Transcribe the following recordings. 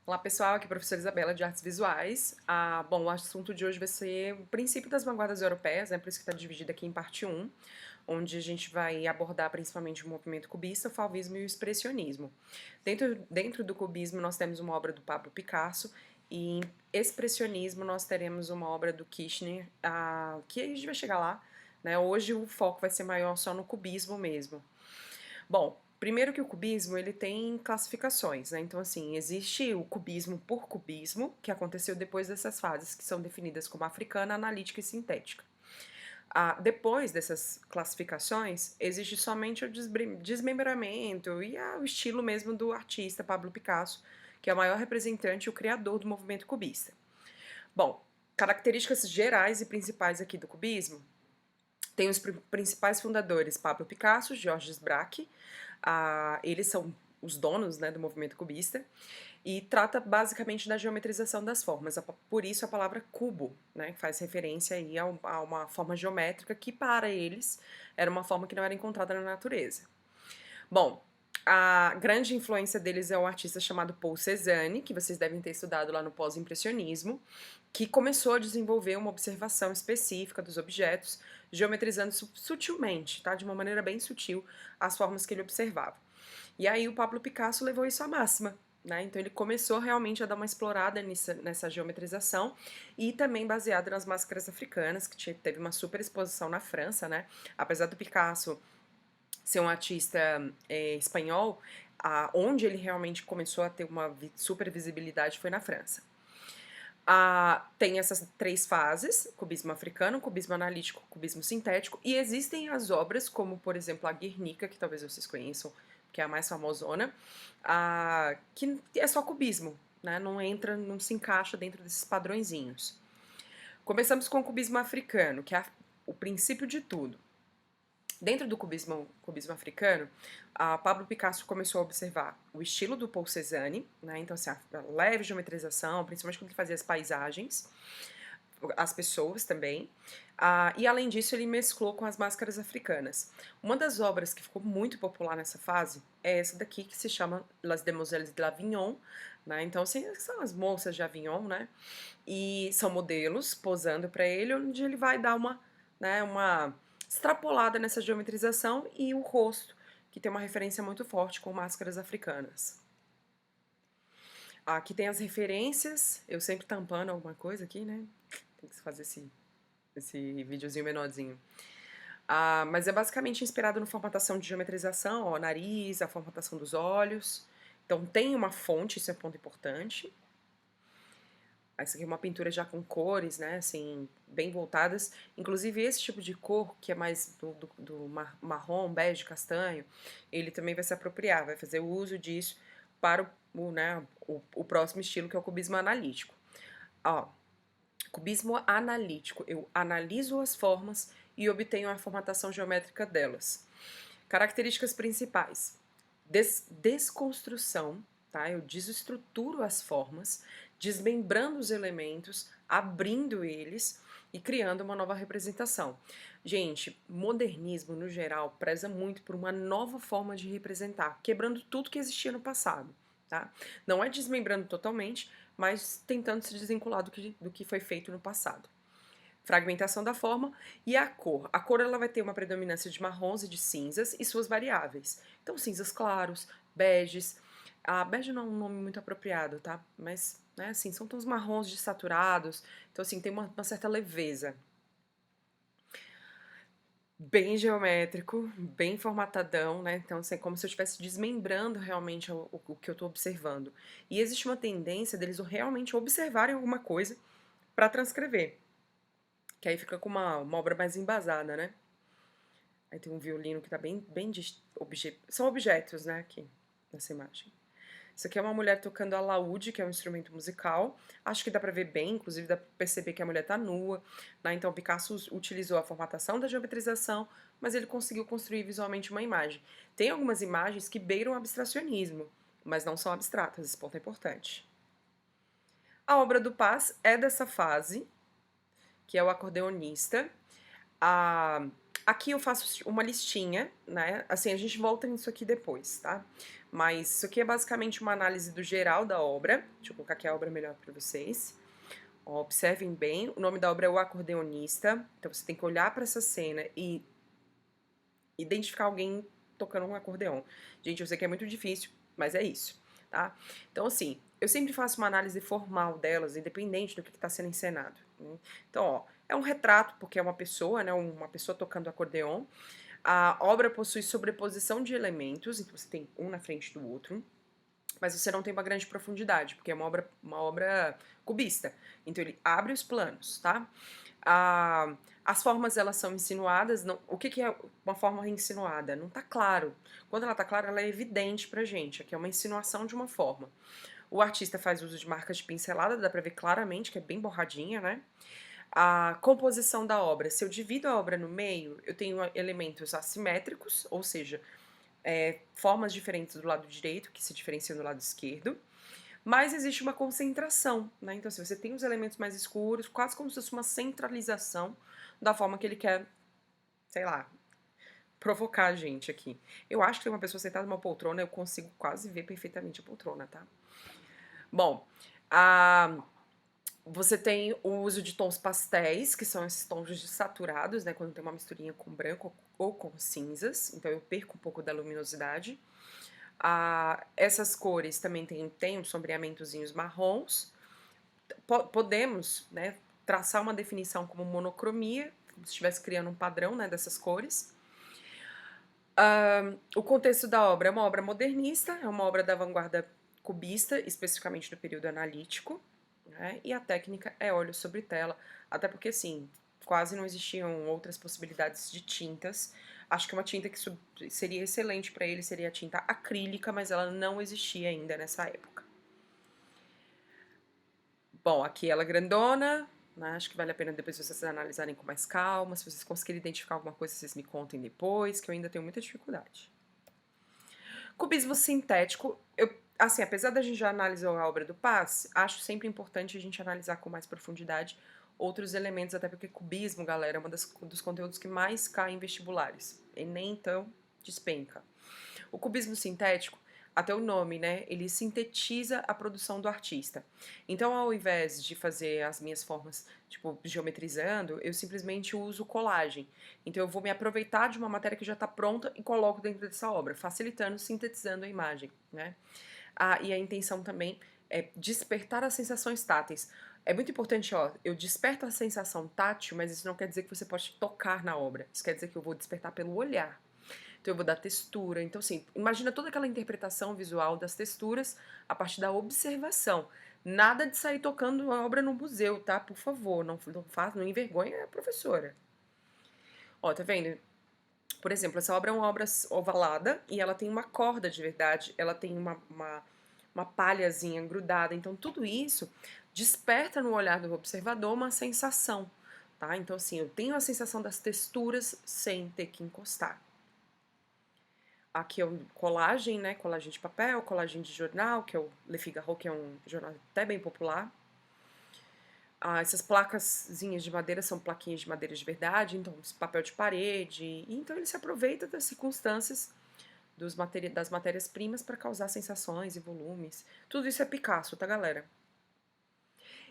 Olá pessoal, aqui é a professora Isabela de Artes Visuais. Bom, o assunto de hoje vai ser o princípio das vanguardas europeias, por isso que está dividido aqui em parte 1, onde a gente vai abordar principalmente o movimento cubista, o fauvismo e o expressionismo. Dentro do cubismo nós temos uma obra do Pablo Picasso e em expressionismo nós teremos uma obra do Kirchner, que a gente vai chegar lá, né? Hoje o foco vai ser maior só no cubismo mesmo. Bom, primeiro que o cubismo ele tem classificações, né? Então, assim, existe o cubismo por cubismo, que aconteceu depois dessas fases, que são definidas como africana, analítica e sintética. Depois dessas classificações, existe somente o desmembramento e o estilo mesmo do artista Pablo Picasso, que é o maior representante e o criador do movimento cubista. Bom, características gerais e principais aqui do cubismo tem os principais fundadores, Pablo Picasso, Georges Braque, eles são os donos, né, do movimento cubista, e trata basicamente da geometrização das formas, por isso a palavra cubo, né, que faz referência aí a uma forma geométrica que para eles era uma forma que não era encontrada na natureza. Bom, a grande influência deles é um artista chamado Paul Cézanne, que vocês devem ter estudado lá no pós-impressionismo, que começou a desenvolver uma observação específica dos objetos, geometrizando sutilmente, tá? De uma maneira bem sutil, as formas que ele observava. E aí o Pablo Picasso levou isso à máxima, né? Então ele começou realmente a dar uma explorada nessa geometrização e também baseado nas máscaras africanas, que teve uma super exposição na França, né? Apesar do Picasso ser um artista espanhol, onde ele realmente começou a ter uma super visibilidade foi na França. Tem essas três fases, cubismo africano, cubismo analítico, cubismo sintético, e existem as obras, como por exemplo a Guernica, que talvez vocês conheçam, que é a mais famosona, que é só cubismo, né? Não se encaixa dentro desses padrõezinhos. Começamos com o cubismo africano, que é o princípio de tudo. Dentro do cubismo africano, Pablo Picasso começou a observar o estilo do Paul Cézanne, né? Então, assim, a leve geometrização, principalmente quando ele fazia as paisagens, as pessoas também. E além disso, ele mesclou com as máscaras africanas. Uma das obras que ficou muito popular nessa fase é essa daqui, que se chama Las Demoiselles de l'Avignon, né? Então, assim, são as moças de Avignon, né? E são modelos posando para ele, onde ele vai dar uma extrapolada nessa geometrização e o rosto, que tem uma referência muito forte com máscaras africanas. Aqui tem as referências, eu sempre tampando alguma coisa aqui, né? Tem que fazer esse videozinho menorzinho. Mas é basicamente inspirado na formatação de geometrização, ó, nariz, a formatação dos olhos. Então tem uma fonte, isso é um ponto importante. Essa aqui é uma pintura já com cores, né, assim, bem voltadas. Inclusive esse tipo de cor, que é mais do marrom, bege, castanho, ele também vai se apropriar, vai fazer uso disso para o próximo estilo, que é o cubismo analítico. Ó, cubismo analítico, eu analiso as formas e obtenho a formatação geométrica delas. Características principais: desconstrução, tá? Eu desestruturo as formas, desmembrando os elementos, abrindo eles e criando uma nova representação. Gente, modernismo no geral preza muito por uma nova forma de representar, quebrando tudo que existia no passado, tá? Não é desmembrando totalmente, mas tentando se desvincular do que foi feito no passado. Fragmentação da forma e a cor. A cor ela vai ter uma predominância de marrons e de cinzas e suas variáveis. Então, cinzas claros, beges. Bege não é um nome muito apropriado, tá? Mas, né, assim, são tons marrons desaturados. Então, assim, tem uma certa leveza. Bem geométrico, bem formatadão, né? Então, assim, é como se eu estivesse desmembrando realmente o que eu estou observando. E existe uma tendência deles realmente observarem alguma coisa para transcrever. Que aí fica com uma obra mais embasada, né? Aí tem um violino que tá bem são objetos, né, aqui, nessa imagem. Isso aqui é uma mulher tocando alaúde, que é um instrumento musical. Acho que dá pra ver bem, inclusive dá pra perceber que a mulher tá nua, né? Então Picasso utilizou a formatação da geometrização, mas ele conseguiu construir visualmente uma imagem. Tem algumas imagens que beiram o abstracionismo, mas não são abstratas, esse ponto é importante. A obra do Paz é dessa fase, que é o acordeonista. Aqui eu faço uma listinha, né? Assim, a gente volta nisso aqui depois, tá? Mas isso aqui é basicamente uma análise do geral da obra. Deixa eu colocar aqui a obra melhor para vocês. Ó, observem bem, o nome da obra é O Acordeonista. Então você tem que olhar para essa cena e identificar alguém tocando um acordeon. Gente, eu sei que é muito difícil, mas é isso, tá? Então, assim, eu sempre faço uma análise formal delas, independente do que está sendo encenado, né? Então, ó, é um retrato, porque é uma pessoa, né? Uma pessoa tocando acordeon. A obra possui sobreposição de elementos, então você tem um na frente do outro, mas você não tem uma grande profundidade, porque é uma obra cubista. Então ele abre os planos, tá? As formas, elas são insinuadas. Não, o que é uma forma insinuada? Não tá claro. Quando ela tá clara, ela é evidente pra gente. Aqui é uma insinuação de uma forma. O artista faz uso de marcas de pincelada, dá pra ver claramente que é bem borradinha, né? A composição da obra. Se eu divido a obra no meio, eu tenho elementos assimétricos, ou seja, formas diferentes do lado direito que se diferenciam do lado esquerdo, mas existe uma concentração, né? Então, se você tem os elementos mais escuros, quase como se fosse uma centralização da forma que ele quer, sei lá, provocar a gente aqui. Eu acho que tem uma pessoa sentada numa poltrona, eu consigo quase ver perfeitamente a poltrona, tá? Bom, você tem o uso de tons pastéis, que são esses tons saturados, né? Quando tem uma misturinha com branco ou com cinzas, então eu perco um pouco da luminosidade. Essas cores também tem uns sombreamentozinhos marrons. Podemos, né, traçar uma definição como monocromia, como se estivesse criando um padrão, né, dessas cores. O contexto da obra é uma obra modernista, é uma obra da vanguarda cubista, especificamente do período analítico, né, e a técnica é óleo sobre tela, até porque, assim, quase não existiam outras possibilidades de tintas. Acho que uma tinta que seria excelente para ele seria a tinta acrílica, mas ela não existia ainda nessa época. Bom, aqui ela é grandona, né? Acho que vale a pena depois vocês analisarem com mais calma. Se vocês conseguirem identificar alguma coisa, vocês me contem depois, que eu ainda tenho muita dificuldade. Cubismo sintético, assim, apesar da gente já analisar a obra do Paz, acho sempre importante a gente analisar com mais profundidade outros elementos, até porque cubismo, galera, é um dos conteúdos que mais cai em vestibulares. Enem, então, despenca. O cubismo sintético, até o nome, né? Ele sintetiza a produção do artista. Então, ao invés de fazer as minhas formas, tipo, geometrizando, eu simplesmente uso colagem. Então, eu vou me aproveitar de uma matéria que já está pronta e coloco dentro dessa obra, facilitando, sintetizando a imagem, né? E a intenção também é despertar as sensações táteis. É muito importante, ó, eu desperto a sensação tátil, mas isso não quer dizer que você pode tocar na obra. Isso quer dizer que eu vou despertar pelo olhar. Então eu vou dar textura. Então, assim, imagina toda aquela interpretação visual das texturas a partir da observação. Nada de sair tocando a obra no museu, tá? Por favor, não envergonhe a professora. Ó, tá vendo? Por exemplo, essa obra é uma obra ovalada e ela tem uma corda de verdade, ela tem uma palhazinha grudada. Então, tudo isso desperta no olhar do observador uma sensação, tá? Então, assim, eu tenho a sensação das texturas sem ter que encostar. Aqui é um colagem, né? Colagem de papel, colagem de jornal, que é o Le Figaro, que é um jornal até bem popular. Essas placazinhas de madeira são plaquinhas de madeira de verdade, então papel de parede. E então ele se aproveita das circunstâncias das matérias-primas para causar sensações e volumes. Tudo isso é Picasso, tá, galera?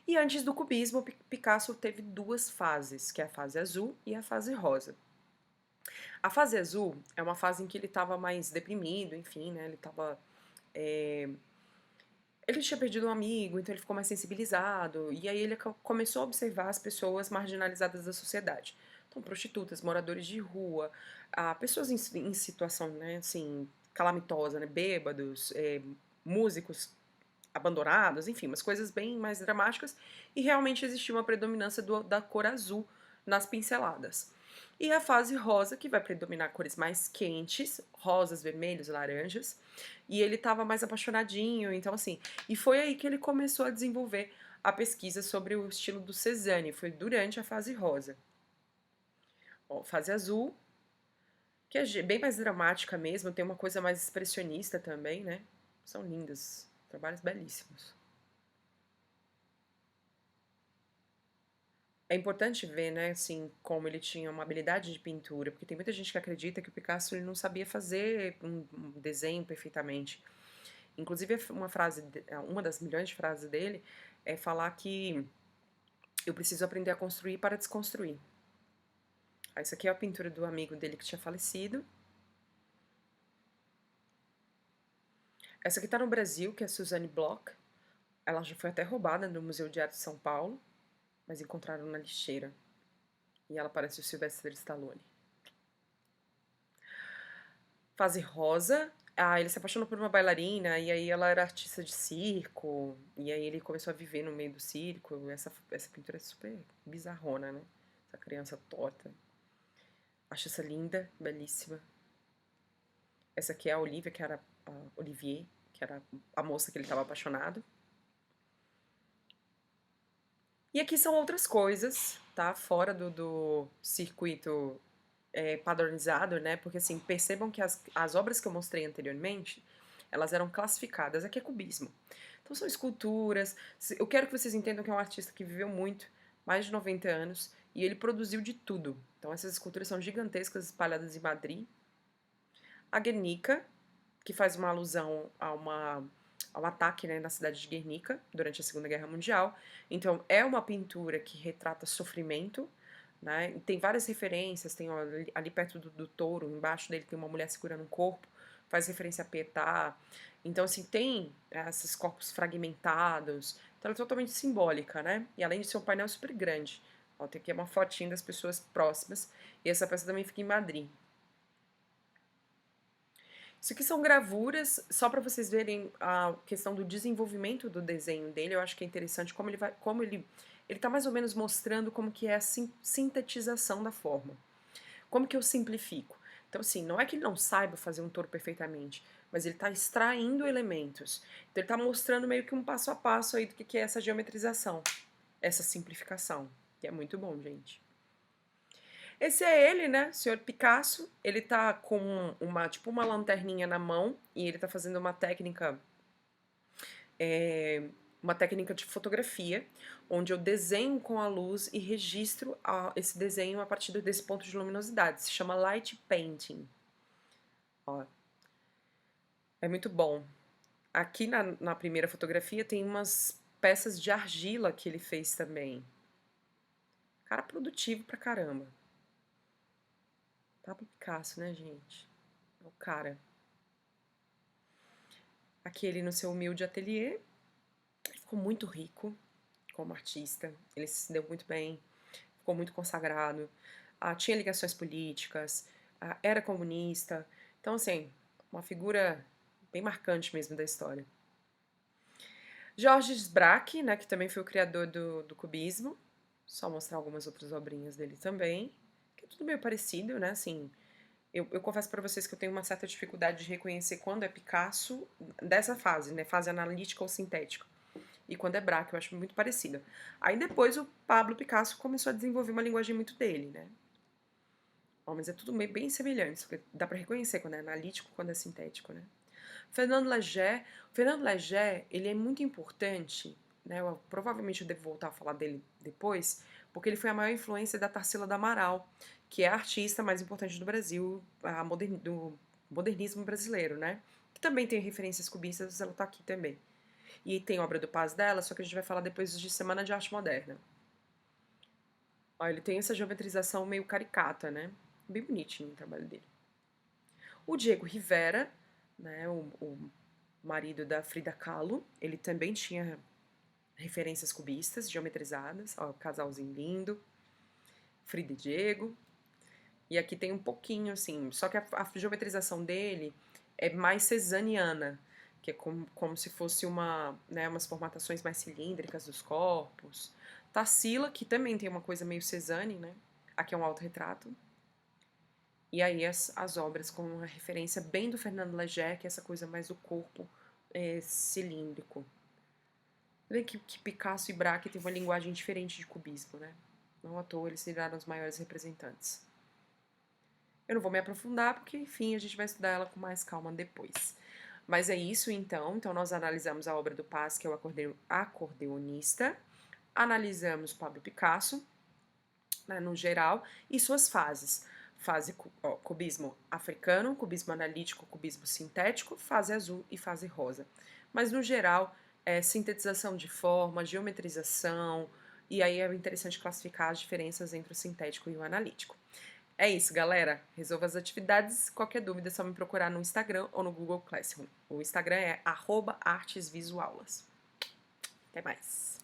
E antes do cubismo, Picasso teve duas fases, que é a fase azul e a fase rosa. A fase azul é uma fase em que ele estava mais deprimido, enfim, né? Ele estava. Ele tinha perdido um amigo, então ele ficou mais sensibilizado. E aí ele começou a observar as pessoas marginalizadas da sociedade. Então, prostitutas, moradores de rua, pessoas em situação, né, assim, calamitosa, né? Bêbados, músicos abandonados, enfim, umas coisas bem mais dramáticas. E realmente existia uma predominância da cor azul nas pinceladas. E a fase rosa, que vai predominar cores mais quentes, rosas, vermelhos, laranjas. E ele estava mais apaixonadinho, então assim. E foi aí que ele começou a desenvolver a pesquisa sobre o estilo do Cézanne. Foi durante a fase rosa. Ó, fase azul, que é bem mais dramática mesmo, tem uma coisa mais expressionista também, né? São lindas, trabalhos belíssimos. É importante ver, né, assim, como ele tinha uma habilidade de pintura, porque tem muita gente que acredita que o Picasso ele não sabia fazer um desenho perfeitamente. Inclusive, uma das milhões de frases dele é falar que eu preciso aprender a construir para desconstruir. Essa aqui é a pintura do amigo dele que tinha falecido. Essa aqui tá no Brasil, que é a Suzanne Bloch. Ela já foi até roubada no Museu de Arte de São Paulo, mas encontraram na lixeira. E ela parece o Sylvester Stallone. Fase rosa. Ele se apaixonou por uma bailarina, e aí ela era artista de circo, e aí ele começou a viver no meio do circo. Essa pintura é super bizarrona, né? Essa criança torta. Acho essa linda, belíssima. Essa aqui é a Olivia, que era a Olivier, que era a moça que ele estava apaixonado. E aqui são outras coisas, tá? Fora do circuito padronizado, né? Porque, assim, percebam que as obras que eu mostrei anteriormente, elas eram classificadas. Aqui é cubismo. Então, são esculturas. Eu quero que vocês entendam que é um artista que viveu muito, mais de 90 anos, e ele produziu de tudo. Então, essas esculturas são gigantescas, espalhadas em Madrid. A Guernica, que faz uma alusão ao ataque, né, na cidade de Guernica durante a Segunda Guerra Mundial. Então, é uma pintura que retrata sofrimento, né? E tem várias referências, tem ali perto do touro, embaixo dele tem uma mulher segurando um corpo, faz referência a Pietà. Então, assim, tem esses corpos fragmentados. Então, ela é totalmente simbólica, né? E além de ser um painel super grande. Ó, tem aqui uma fotinha das pessoas próximas. E essa peça também fica em Madrid. Isso aqui são gravuras, só para vocês verem a questão do desenvolvimento do desenho dele. Eu acho que é interessante como ele tá mais ou menos mostrando como que é a sintetização da forma. Como que eu simplifico? Então, assim, não é que ele não saiba fazer um touro perfeitamente, mas ele está extraindo elementos. Então, ele está mostrando meio que um passo a passo aí do que é essa geometrização, essa simplificação, que é muito bom, gente. Esse é ele, né, senhor Picasso. Ele tá com tipo uma lanterninha na mão e ele tá fazendo uma técnica de fotografia, onde eu desenho com a luz e registro esse desenho a partir desse ponto de luminosidade. Se chama light painting. Ó, é muito bom. Aqui na primeira fotografia tem umas peças de argila que ele fez também. Cara produtivo pra caramba. Pablo Picasso, né, gente? É o cara. Aqui ele no seu humilde ateliê. Ele ficou muito rico como artista. Ele se deu muito bem. Ficou muito consagrado. Tinha ligações políticas. Era comunista. Então, assim, uma figura bem marcante mesmo da história. Georges Braque, né, que também foi o criador do cubismo. Só mostrar algumas outras obrinhas dele também. Que é tudo meio parecido, né, assim... Eu confesso para vocês que eu tenho uma certa dificuldade de reconhecer quando é Picasso dessa fase, né? Fase analítica ou sintética. E quando é Braque, eu acho muito parecido. Aí depois o Pablo Picasso começou a desenvolver uma linguagem muito dele, né? Mas é tudo meio bem semelhante. Dá para reconhecer quando é analítico quando é sintético, né? Fernando Léger. Fernando Léger, ele é muito importante, né? Provavelmente eu devo voltar a falar dele depois, porque ele foi a maior influência da Tarsila do Amaral, que é a artista mais importante do Brasil, do modernismo brasileiro, né? Que também tem referências cubistas, ela tá aqui também. E tem obra do Paz dela, só que a gente vai falar depois de Semana de Arte Moderna. Ó, ele tem essa geometrização meio caricata, né? Bem bonitinho o trabalho dele. O Diego Rivera, né, o marido da Frida Kahlo, ele também tinha referências cubistas, geometrizadas. Ó, casalzinho lindo. Frida e Diego. E aqui tem um pouquinho, assim, só que a geometrização dele é mais cesaniana, que é como se fosse umas formatações mais cilíndricas dos corpos. Tarsila, que também tem uma coisa meio Cézanne, né? Aqui é um autorretrato. E aí as obras com uma referência bem do Fernando Léger, que é essa coisa mais do corpo cilíndrico. Vê que Picasso e Braque têm uma linguagem diferente de cubismo, né? Não à toa eles viraram os maiores representantes. Eu não vou me aprofundar, porque, enfim, a gente vai estudar ela com mais calma depois. Mas é isso, então. Então, nós analisamos a obra do Paz, que é o acordeonista. Analisamos Pablo Picasso, né, no geral, e suas fases. cubismo africano, cubismo analítico, cubismo sintético, fase azul e fase rosa. Mas no geral, sintetização de forma, geometrização, e aí é interessante classificar as diferenças entre o sintético e o analítico. É isso, galera. Resolva as atividades. Qualquer dúvida é só me procurar no Instagram ou no Google Classroom. O Instagram é @artesvisuaulas. Até mais.